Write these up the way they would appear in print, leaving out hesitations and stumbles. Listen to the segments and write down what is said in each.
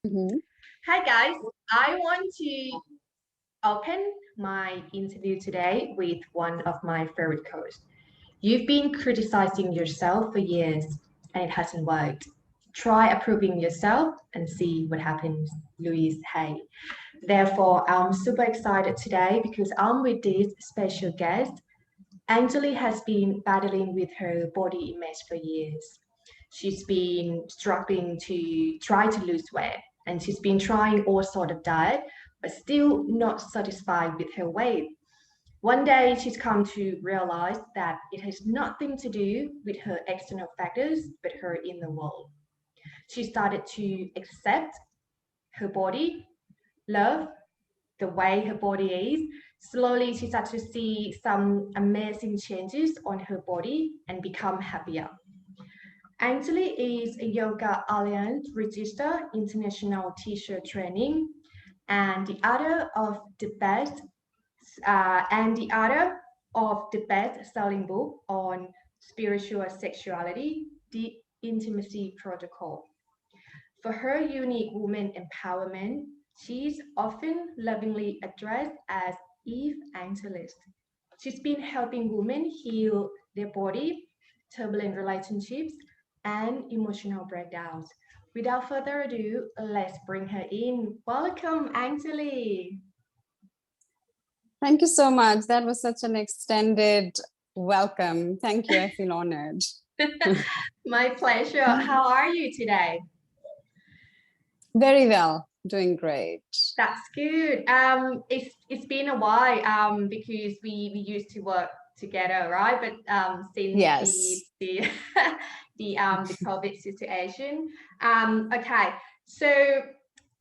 Mhm. Hi guys, I want to open my interview today with one of my favorite quotes. You've been criticizing yourself for years and it hasn't worked. Try approving yourself and see what happens, Louise Hay. Therefore, I'm super excited today because I'm with this special guest. Angeli has been battling with her body image for years. She's been struggling to try to lose weight and she's been trying all sort of diet, but still not satisfied with her weight. One day she's come to realize that it has nothing to do with her external factors, but her inner world. She started to accept her body, love the way her body is. Slowly, she started to see some amazing changes on her body and become happier. Angeli is a Yoga Alliance registered international teacher training and the author of the best-selling book on spiritual sexuality, the Intimacy Protocol. For her unique woman empowerment, she is often lovingly addressed as Eve Angelist. She's been helping women heal their body, turbulent relationships, and emotional breakdowns. Without further ado, let's bring her in. Welcome, Angeli. Thank you so much. That was such an extended welcome. Thank you. I feel honored. My pleasure. How are you today? Very well. Doing great. That's good. It's been a while because we used to work together, right? But since Yes. the COVID situation. Okay. So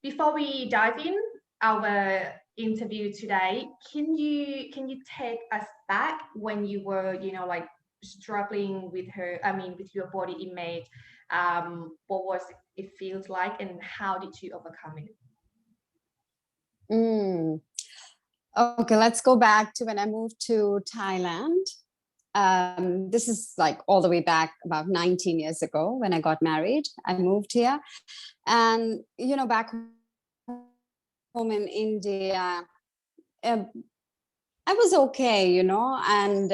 before we dive in our interview today, can you take us back when you were, like struggling with with your body image? What was it feels like, and how did you overcome it? Mm. Okay, let's go back to when I moved to Thailand. This is like all the way back about 19 years ago when I got married. I moved here. And, back home in India, um, I was okay, and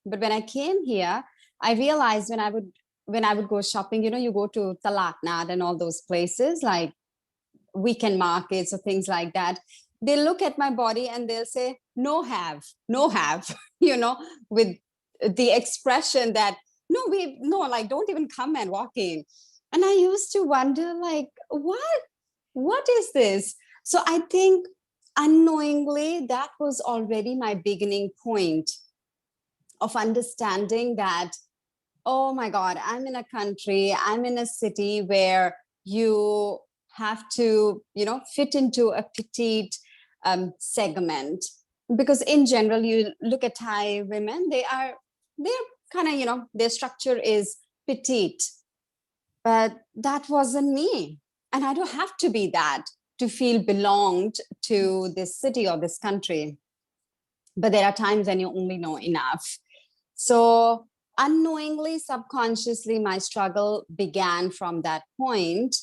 but when I came here, I realized when I would go shopping, you go to Talaknad and all those places like weekend markets or things like that. They look at my body and they'll say, no have, no have, with the expression that no, like don't even come and walk in. And I used to wonder, like, what is this? So I think unknowingly that was already my beginning point of understanding that, oh my God, I'm in a country, I'm in a city where you have to, fit into a petite segment. Because in general, you look at Thai women, they're kind of, their structure is petite, but that wasn't me. And I don't have to be that to feel belonged to this city or this country. But there are times when you only know enough. So unknowingly, subconsciously, my struggle began from that point.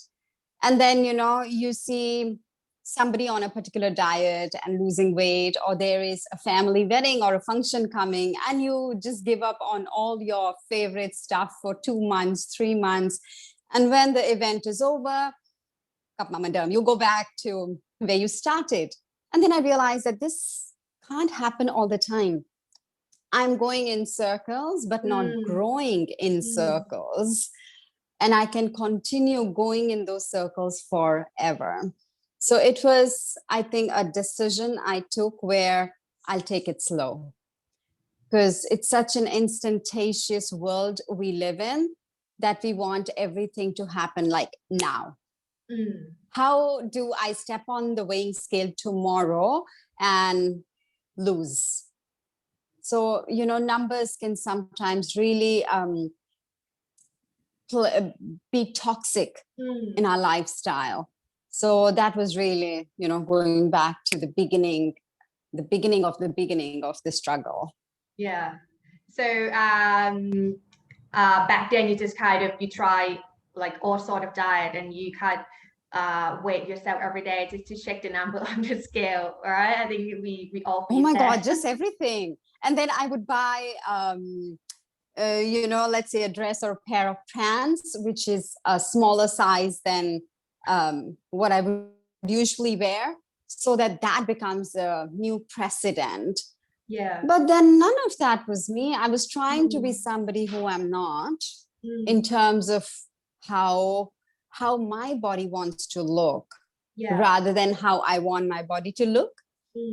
And then, you see somebody on a particular diet and losing weight, or there is a family wedding or a function coming, and you just give up on all your favorite stuff for 2 months, 3 months. And when the event is over, you go back to where you started. And then I realized that this can't happen all the time. I'm going in circles, but not Mm, growing in mm, circles. And I can continue going in those circles forever. So it was, I think, a decision I took where I'll take it slow, because it's such an instantaneous world we live in that we want everything to happen like now. mm. How do I step on the weighing scale tomorrow and lose? So, numbers can sometimes really be toxic in Mm. our lifestyle. So that was really, going back to the beginning of the struggle. Yeah. So back then you just kind of you try like all sort of diet and you kind weigh yourself every day just to check the number on the scale, right? I think we all Oh feel my that. God, just everything. And then I would buy, let's say a dress or a pair of pants, which is a smaller size than what I would usually wear, so that that becomes a new precedent. Yeah. But then none of that was me. I was trying to be Mm, somebody who I'm not in mm, terms of how my body wants to look yeah. rather than how I want my body to look.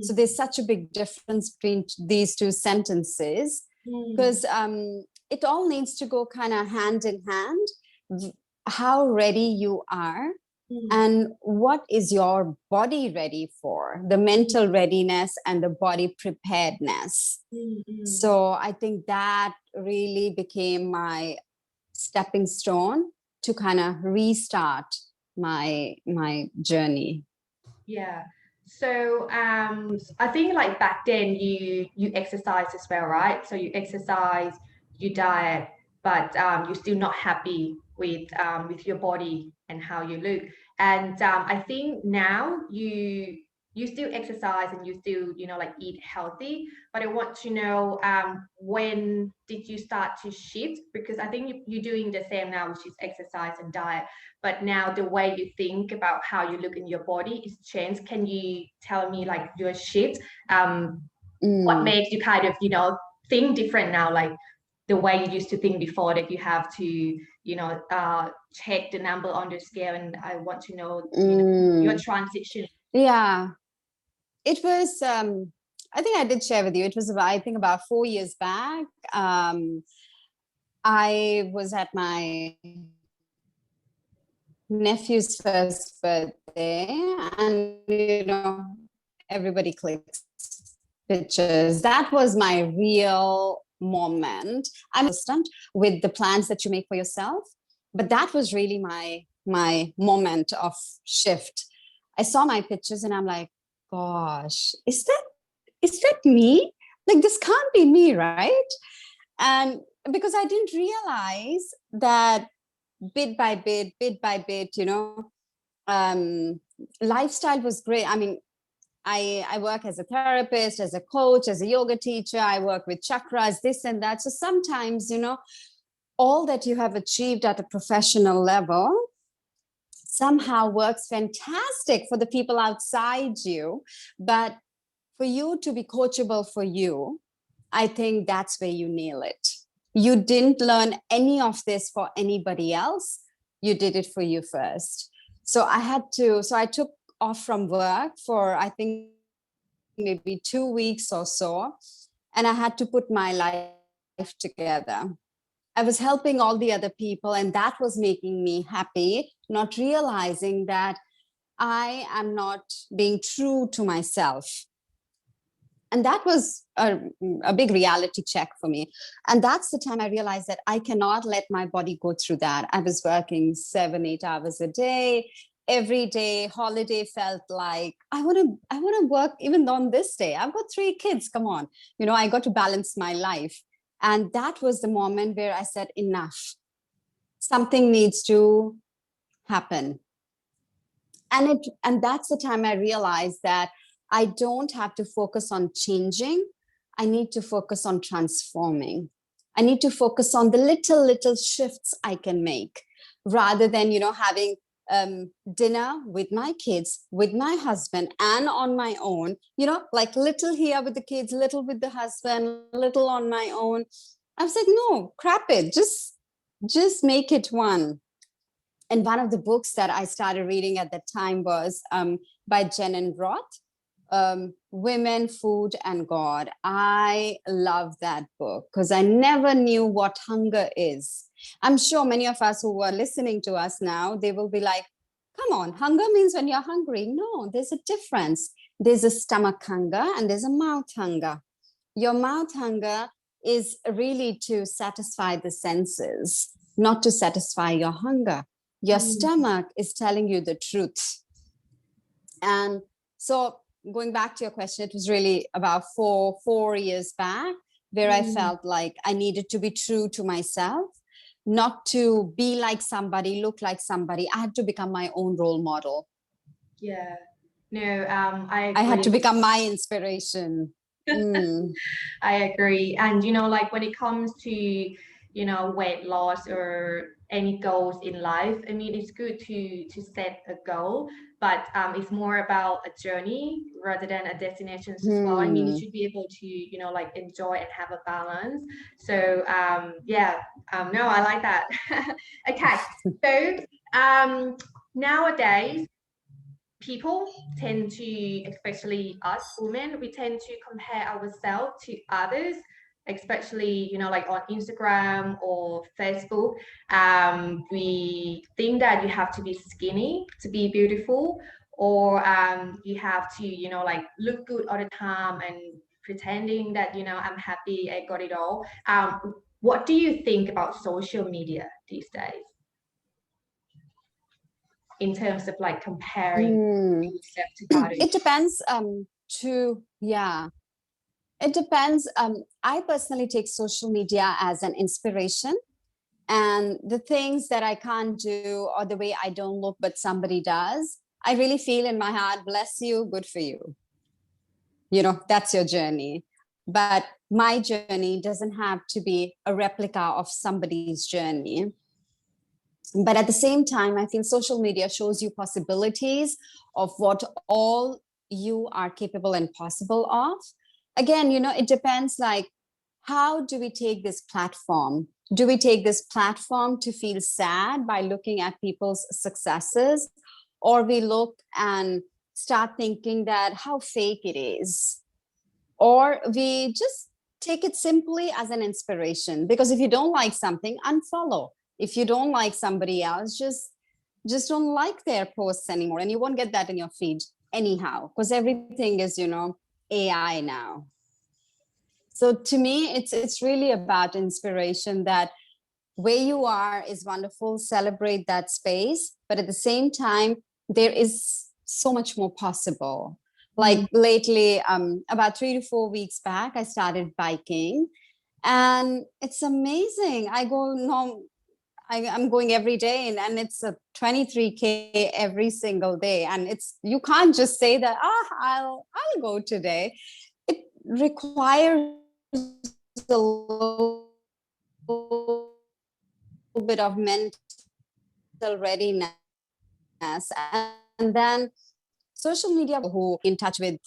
So Mm, there's such a big difference between these two sentences, mm, because it all needs to go kind of hand in hand. How ready you are mm, and what is your body ready for, the mm, mental readiness and the body preparedness. mm, mm. So I think that really became my stepping stone to kind of restart my journey. Yeah. So I think like back then you exercise as well, right? So you exercise, you diet, but you're still not happy with your body and how you look. And I think now you still exercise and you still, you know, like eat healthy, but I want to know when did you start to shift? Because I think you're doing the same now, which is exercise and diet, but now the way you think about how you look in your body is changed. Can you tell me like your shift? What Mm. makes you kind of, you know, think different now, like the way you used to think before that you have to, you know, check the number on the scale? And I want to know, you know, your Mm. transition. Yeah, it was. I think I did share with you. It was about, I think, about 4 years back. I was at my nephew's first birthday, and everybody clicks pictures. That was my real moment. I'm consistent with the plans that you make for yourself, but that was really my moment of shift. I saw my pictures and I'm like, gosh, is that me? Like, this can't be me, right? And because I didn't realize that bit by bit, um, lifestyle was great. I mean, I work as a therapist, as a coach, as a yoga teacher. I work with chakras, this and that. So sometimes, all that you have achieved at a professional level somehow works fantastic for the people outside you. But for you to be coachable for you, I think that's where you nail it. You didn't learn any of this for anybody else. You did it for you first. So I took off from work for, I think, maybe 2 weeks or so. And I had to put my life together. I was helping all the other people, and that was making me happy, not realizing that I am not being true to myself. And that was a big reality check for me. And that's the time I realized that I cannot let my body go through that. I was working 7, 8 hours a day. Every day, holiday felt like I want to work even on this day. I've got 3 kids. Come on. I got to balance my life. And that was the moment where I said, enough. Something needs to happen. And that's the time I realized that I don't have to focus on changing. I need to focus on transforming. I need to focus on the little shifts I can make, rather than having dinner with my kids, with my husband, and on my own, like little here with the kids, little with the husband, little on my own. I was like, no, crap it, just make it one. And one of the books that I started reading at that time was by Jen and Roth, Women, Food, and God. I love that book because I never knew what hunger is. I'm sure many of us who are listening to us now, they will be like, come on, hunger means when you're hungry. No, there's a difference. There's a stomach hunger and there's a mouth hunger. Your mouth hunger is really to satisfy the senses, not to satisfy your hunger. Your Mm, stomach is telling you the truth. And so going back to your question, it was really about four years back where I mm, felt like I needed to be true to myself. not to be like somebody, look like somebody. I had to become my own role model. Yeah. No, I I had to agree. become my inspiration. Mm. I agree. And, like when it comes to, weight loss or any goals in life, I mean, it's good to set a goal, but it's more about a journey rather than a destination as well. I mean, you Hmm. should be able to, like enjoy and have a balance. So, yeah, no, I like that. Okay. So, nowadays, people tend to, especially us women, we tend to compare ourselves to others, especially, like on Instagram or Facebook. We think that you have to be skinny to be beautiful, or you have to, like look good all the time and pretending that, I'm happy, I got it all. What do you think about social media these days in terms of like comparing Mm. yourself to others? It depends yeah, it depends. I personally take social media as an inspiration, and the things that I can't do or the way I don't look but somebody does, I really feel in my heart, bless you, good for you. That's your journey. But my journey doesn't have to be a replica of somebody's journey. But at the same time, I feel social media shows you possibilities of what all you are capable and possible of. Again, it depends, like, how do we take this platform? Do we take this platform to feel sad by looking at people's successes, or we look and start thinking that how fake it is, or we just take it simply as an inspiration? Because if you don't like something, unfollow. If you don't like somebody else, just don't like their posts anymore, and you won't get that in your feed anyhow, because everything is AI now. So to me, it's really about inspiration, that where you are is wonderful, celebrate that space, but at the same time, there is so much more possible. Like lately, about 3 to 4 weeks back, I started biking, and it's amazing. I'm going every day, and it's a 23K every single day. And you can't just say that, I'll go today. It requires a little bit of mental readiness. And then social media, who in touch with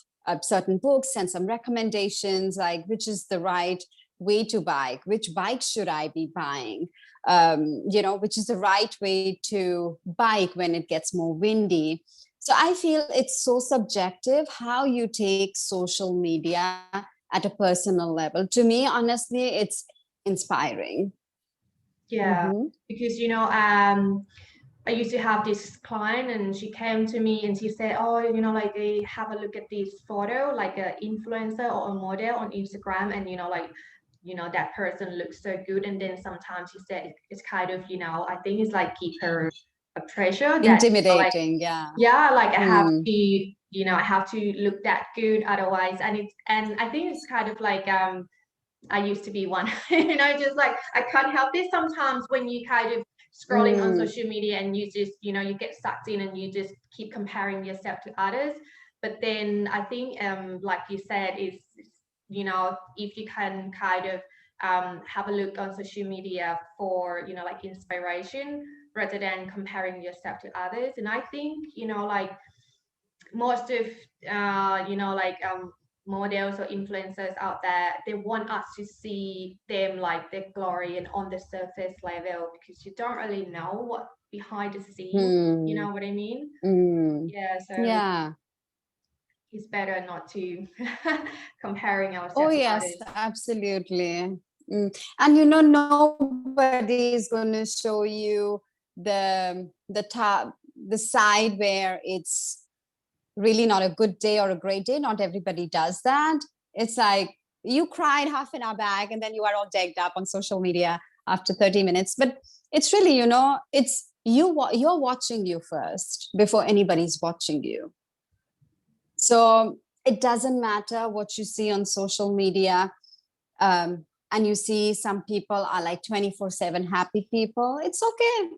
certain books and some recommendations, like which is the right way to bike, which bike should I be buying, which is the right way to bike when it gets more windy. So I feel it's so subjective how you take social media at a personal level. To me, honestly, it's inspiring. Yeah, Mm-hmm. because I used to have this client, and she came to me and she said, "Oh, like they have a look at this photo, like an influencer or a model on Instagram, and like, that person looks so good." And then sometimes she said it's kind of, I think it's like give her a pressure that, like, Intimidating, yeah. yeah, like I have Mm. to, I have to look that good otherwise, and I think it's kind of like I used to be one, just like I can't help it sometimes when you kind of scrolling on Mm. social media and you just, you get sucked in and you just keep comparing yourself to others. But then I think, like you said, is, if you can kind of have a look on social media for, like inspiration rather than comparing yourself to others. And I think, like most of like models or influencers out there, they want us to see them like their glory and on the surface level, because you don't really know what behind the scenes, you Mm. know what I mean? Mm. Yeah, so Yeah. it's better not to comparing Oh, ourselves to yes, others. absolutely. And nobody is going to show you the top, the side where it's really not a good day or a great day. Not everybody does that. It's like you cried half an hour back, and then you are all decked up on social media after 30 minutes. But it's really, it's you're watching you first before anybody's watching you. So it doesn't matter what you see on social media. and you see some people are like 24/7 happy people, it's okay,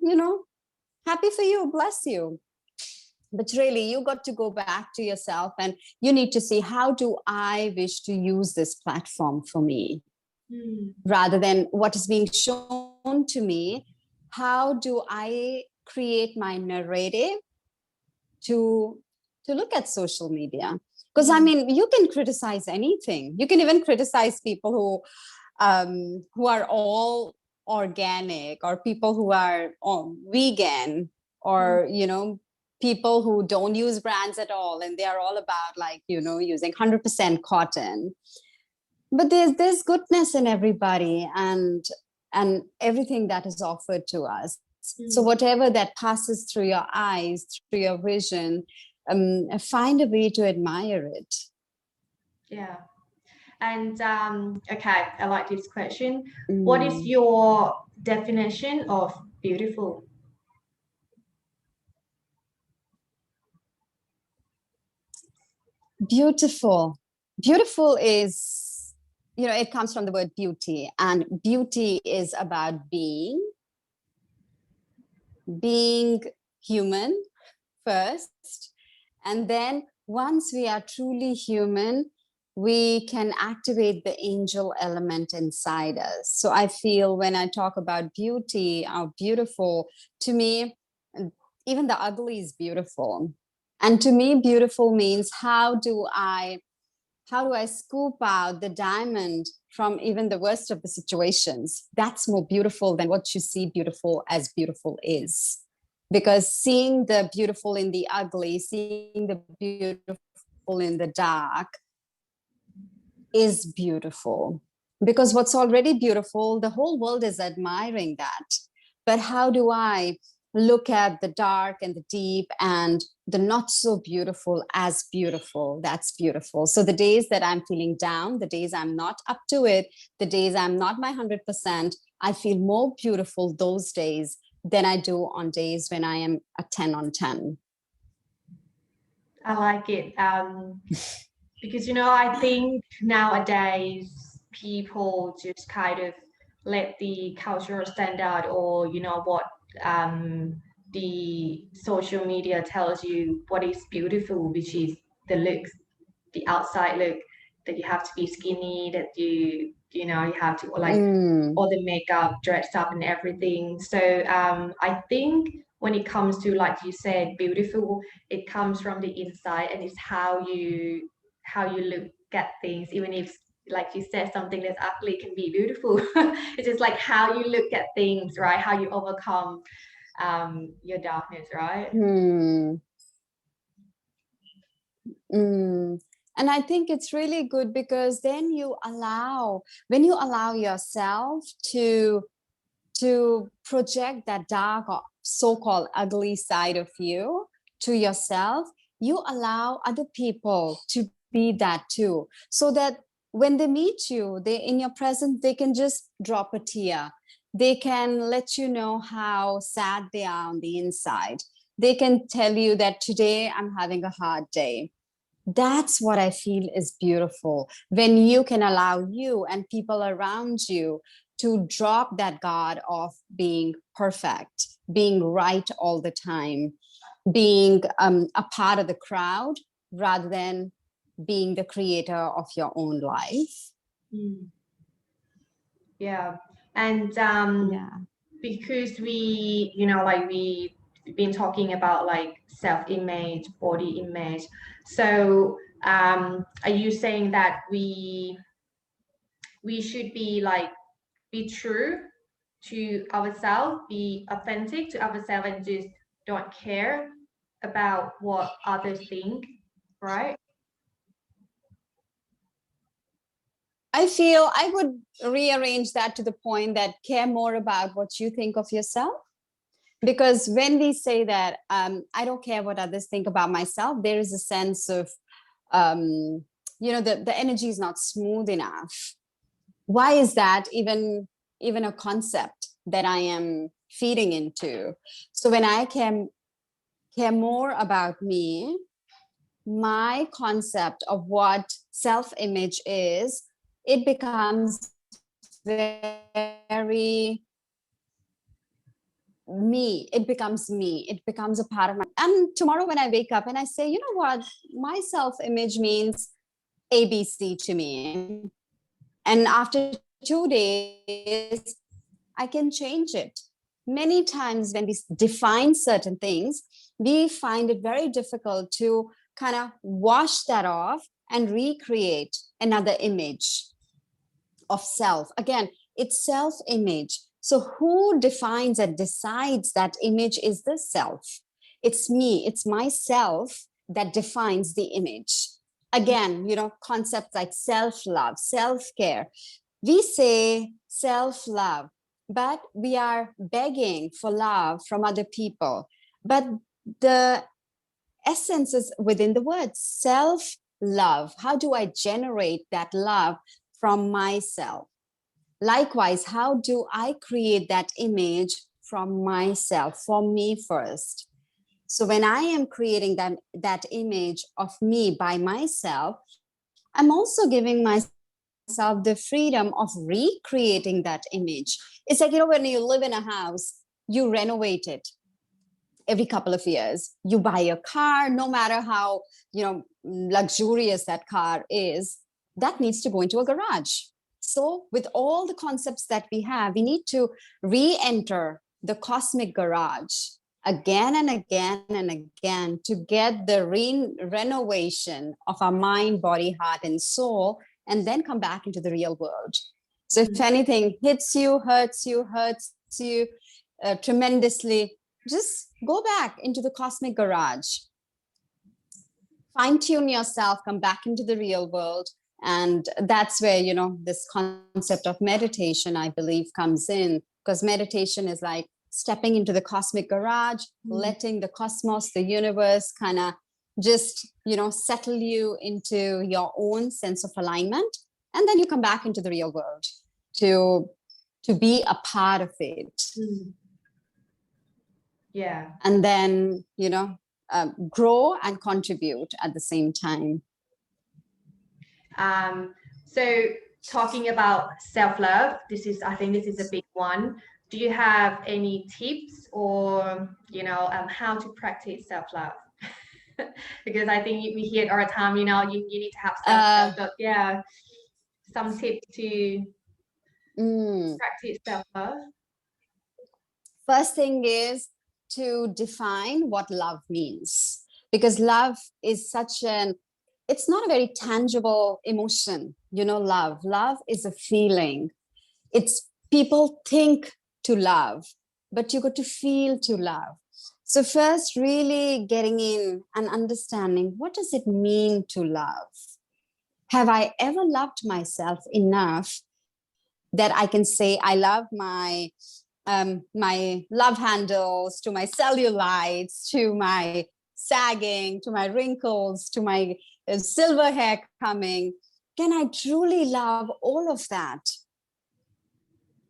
happy for you, bless you. But really, you got to go back to yourself and you need to see, how do I wish to use this platform for me? Rather than what is being shown to me, how do I create my narrative to look at social media? Because I mean, you can criticize anything. You can even criticize people who are all organic, or people who are vegan, or people who don't use brands at all, and they are all about like using 100% cotton. But there's goodness in everybody, and everything that is offered to us. So whatever that passes through your eyes, through your vision, find a way to admire it. Yeah. And okay, I like this question. What is your definition of beautiful? Beautiful is, it comes from the word beauty, and beauty is about being human first, and then once we are truly human, we can activate the angel element inside us. So I feel when I talk about beauty or beautiful, to me, even the ugly is beautiful. And to me, beautiful means how do I scoop out the diamond from even the worst of the situations? That's more beautiful than what you see beautiful as beautiful is. Because seeing the beautiful in the ugly, seeing the beautiful in the dark is beautiful. Because what's already beautiful, the whole world is admiring that. But how do I look at the dark and the deep and the not so beautiful as beautiful? That's beautiful. So the days that I'm feeling down, the days I'm not up to it, the days I'm not my 100%, I feel more beautiful those days than I do on days when I am a 10 on 10. I like it. Because, I think nowadays people just kind of let the cultural standard, or, what the social media tells you what is beautiful, which is the looks, the outside look, that you have to be skinny, that you have to like all the makeup, dressed up and everything. So I think when it comes to, like you said, beautiful, it comes from the inside, and it's how you look at things. Even if, like you said, something that's ugly can be beautiful. It's just like how you look at things, right? How you overcome your darkness, right? And I think it's really good, because then when you allow yourself to project that dark or so-called ugly side of you to yourself, you allow other people to be that too. So that when they meet you, they in your presence, they can just drop a tear. They can let you know how sad they are on the inside. They can tell you that today I'm having a hard day. That's what I feel is beautiful, when you can allow you and people around you to drop that guard of being perfect, being right all the time, being a part of the crowd rather than being the creator of your own life. Yeah. And because we, like we've been talking about like self-image, body image. So are you saying that we should be like, be true to ourselves, be authentic to ourselves, and just don't care about what others think, right? I feel I would rearrange that to the point that care more about what you think of yourself. Because when we say that I don't care what others think about myself, there is a sense of the energy is not smooth enough. Why is that even a concept that I am feeding into? So when I care more about me, my concept of what self-image is, it becomes very me. It becomes me. It becomes a part of my. And tomorrow when I wake up and I say, you know what, my self-image means ABC to me. And after 2 days, I can change it. Many times when we define certain things, we find it very difficult to kind of wash that off and recreate another image of self. Again, it's self-image. So who defines and decides that image is the self? It's me, it's myself that defines the image. Again, concepts like self-love, self-care. We say self-love, but we are begging for love from other people. But the essence is within the word self-love. How do I generate that love from myself? Likewise, how do I create that image from myself, for me first? So when I am creating that image of me by myself, I'm also giving myself the freedom of recreating that image. It's like, when you live in a house, you renovate it every couple of years. You buy a car, no matter how, luxurious that car is, that needs to go into a garage. So with all the concepts that we have, we need to re-enter the cosmic garage again and again and again to get the renovation of our mind, body, heart, and soul, and then come back into the real world. So if anything hits you, hurts you tremendously, just go back into the cosmic garage, fine-tune yourself, come back into the real world. And that's where, this concept of meditation, I believe, comes in, because meditation is like stepping into the cosmic garage, letting the cosmos, the universe kind of just, settle you into your own sense of alignment. And then you come back into the real world to be a part of it. Yeah. And then, grow and contribute at the same time. So talking about self-love, I think this is a big one. Do you have any tips or, how to practice self-love? Because I think we hear it all the time, you need to have self-love, but yeah, some tips to practice self-love. First thing is to define what love means, because love is it's not a very tangible emotion. Love is a feeling. It's people think to love, but you got to feel to love. So first, really getting in and understanding, what does it mean to love? Have I ever loved myself enough that I can say I love my love handles, to my cellulites, to my sagging, to my wrinkles, to my silver hair coming? Can I truly love all of that?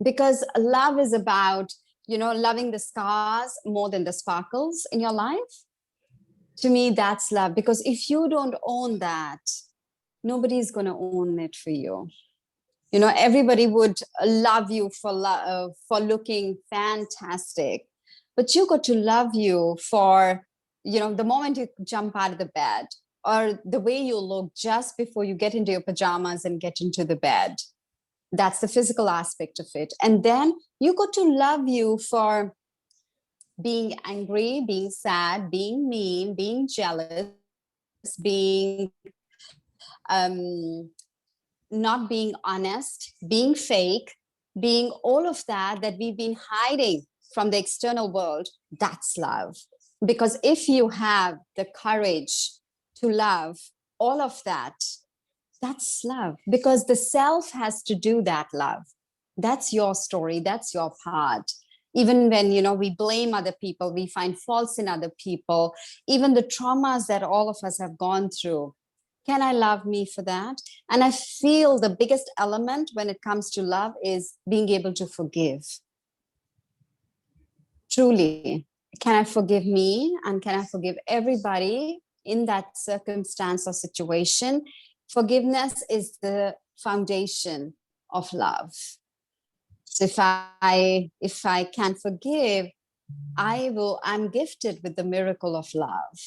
Because love is about, loving the scars more than the sparkles in your life. To me, that's love. Because if you don't own that, nobody's going to own it for you. Everybody would love you for looking fantastic, but you got to love you for, the moment you jump out of the bed, or the way you look just before you get into your pajamas and get into the bed. That's the physical aspect of it. And then you got to love you for being angry, being sad, being mean, being jealous, being not being honest, being fake, being all of that we've been hiding from the external world. That's love. Because if you have the courage to love all of that, that's love. Because the self has to do that love. That's your story. That's your part. Even when, we blame other people, we find faults in other people, even the traumas that all of us have gone through. Can I love me for that? And I feel the biggest element when it comes to love is being able to forgive. Truly, can I forgive me? And can I forgive everybody in that circumstance or situation? Forgiveness is the foundation of love. So if I can forgive, I'm gifted with the miracle of love.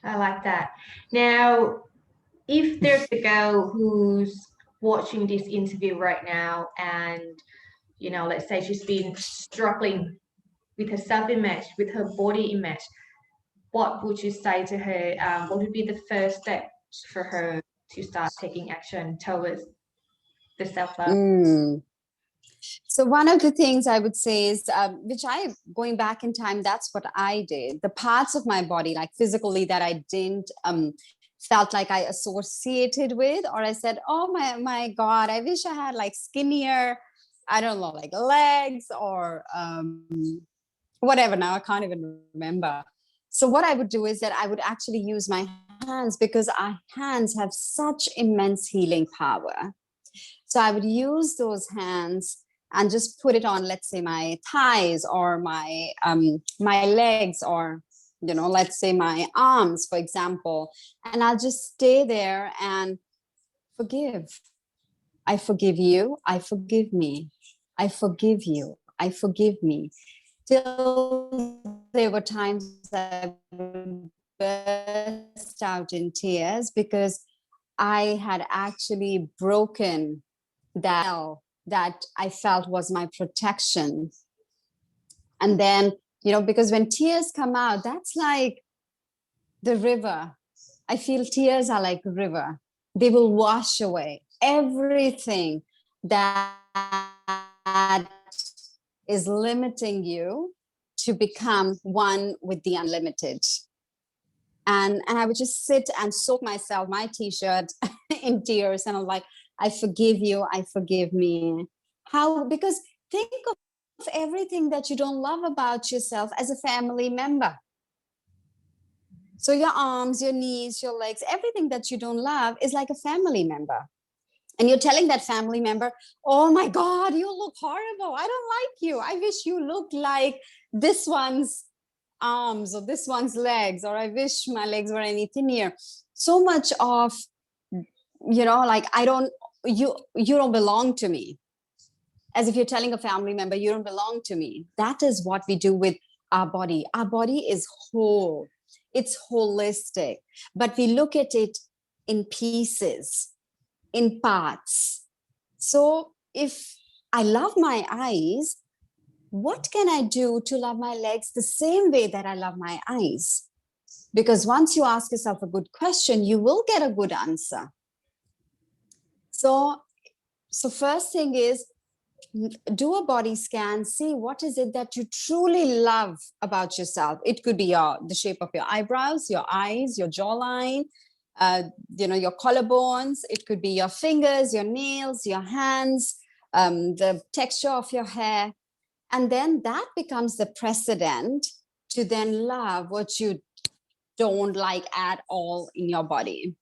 I like that. Now, if there's a girl who's watching this interview right now and, let's say she's been struggling with her self-image, with her body image, what would you say to her? What would be the first step for her to start taking action towards the self-love? So one of the things I would say is, going back in time, that's what I did. The parts of my body, like physically, that I didn't felt like I associated with, or I said, oh my God, I wish I had like skinnier, I don't know, like legs or whatever. Now I can't even remember. So what I would do is that I would actually use my hands, because our hands have such immense healing power. So I would use those hands and just put it on, let's say, my thighs or my legs, or let's say my arms, for example, and I'll just stay there and forgive. I forgive you. I forgive me. I forgive you. I forgive me. Till there were times I would burst out in tears, because I had actually broken that I felt was my protection. And then, because when tears come out, that's like the river. I feel tears are like a river. They will wash away everything that is limiting you to become one with the unlimited. And I would just sit and soak myself, my t-shirt, in tears, and I'm like, I forgive you, I forgive me. How? Because think of everything that you don't love about yourself as a family member. So your arms, your knees, your legs, everything that you don't love is like a family member. And you're telling that family member, oh my God, you look horrible. I don't like you. I wish you looked like this one's arms or this one's legs, or I wish my legs were any thinner. So much of, like, you don't belong to me. As if you're telling a family member, you don't belong to me. That is what we do with our body. Our body is whole. It's holistic, but we look at it in pieces, in parts. So if I love my eyes, what can I do to love my legs the same way that I love my eyes? Because once you ask yourself a good question, you will get a good answer. So first thing is, do a body scan, see what is it that you truly love about yourself. It could be the shape of your eyebrows, your eyes, your jawline, your collarbones. It could be your fingers, your nails, your hands, the texture of your hair. And then that becomes the precedent to then love what you don't like at all in your body.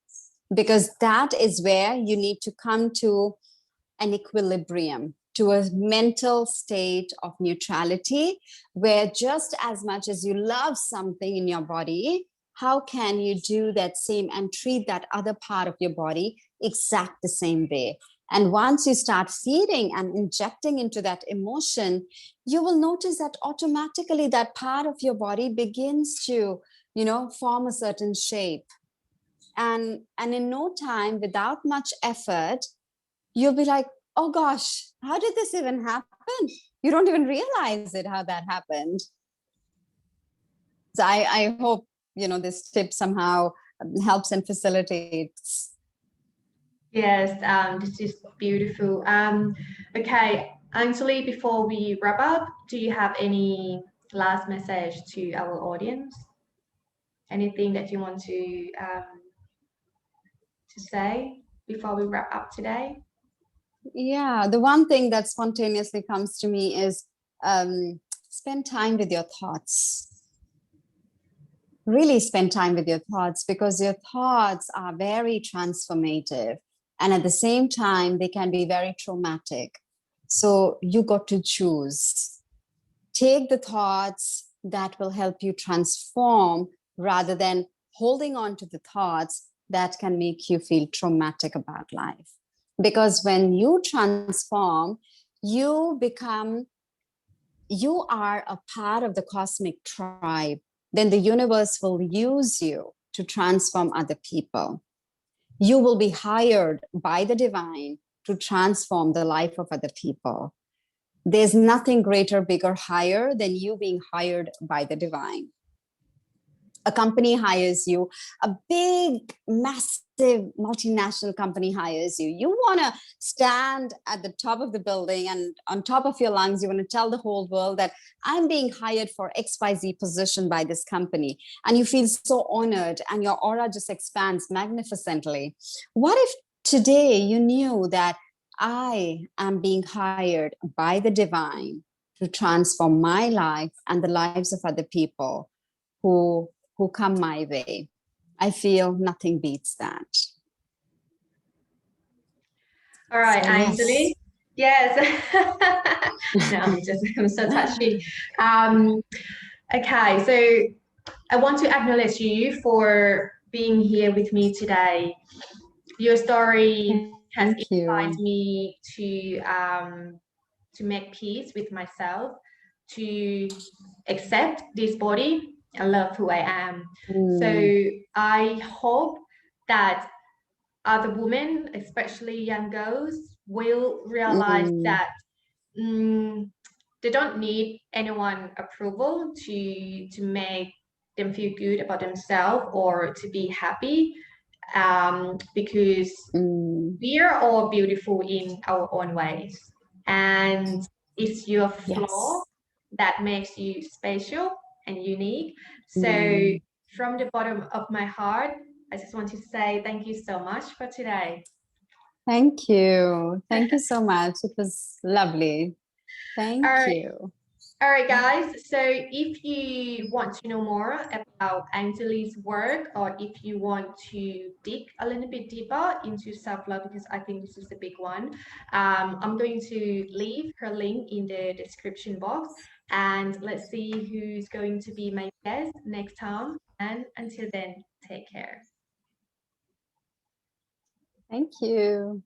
Because that is where you need to come to an equilibrium, to a mental state of neutrality, where just as much as you love something in your body, how can you do that same and treat that other part of your body exact the same way? And once you start feeding and injecting into that emotion, you will notice that automatically that part of your body begins to, form a certain shape. And in no time, without much effort, you'll be like, oh gosh, how did this even happen? You don't even realize it, how that happened. So I hope, this tip somehow helps and facilitates. Yes, this is beautiful. Okay, Angeli, before we wrap up, do you have any last message to our audience? Anything that you want to say before we wrap up today? Yeah, the one thing that spontaneously comes to me is spend time with your thoughts. Really spend time with your thoughts, because your thoughts are very transformative. And at the same time, they can be very traumatic. So you got to choose. Take the thoughts that will help you transform, rather than holding on to the thoughts that can make you feel traumatic about life. Because when you transform, you are a part of the cosmic tribe. Then the universe will use you to transform other people. You will be hired by the divine to transform the life of other people. There's nothing greater, bigger, higher than you being hired by the divine. A company hires you, a big, massive multinational company hires you. You want to stand at the top of the building and on top of your lungs, you want to tell the whole world that I'm being hired for XYZ position by this company. And you feel so honored and your aura just expands magnificently. What if today you knew that I am being hired by the divine to transform my life and the lives of other people who come my way? I feel nothing beats that. All right, So, Angeli. Yes. No, I'm so touchy. Okay, so I want to acknowledge you for being here with me today. Your story has thank inspired you. me to make peace with myself, to accept this body and love who I am. So I hope that other women, especially young girls, will realize that they don't need anyone approval to make them feel good about themselves or to be happy, because we are all beautiful in our own ways, and it's your flaw Yes. that makes you special and unique. So from the bottom of my heart, I just want to say thank you so much for today. Thank you. Thank you so much. It was lovely. All Thank right. you. All right, guys. So if you want to know more about Angeli's work, or if you want to dig a little bit deeper into self-love, because I think this is a big one, I'm going to leave her link in the description box. And let's see who's going to be my guest next time. And until then, take care. Thank you.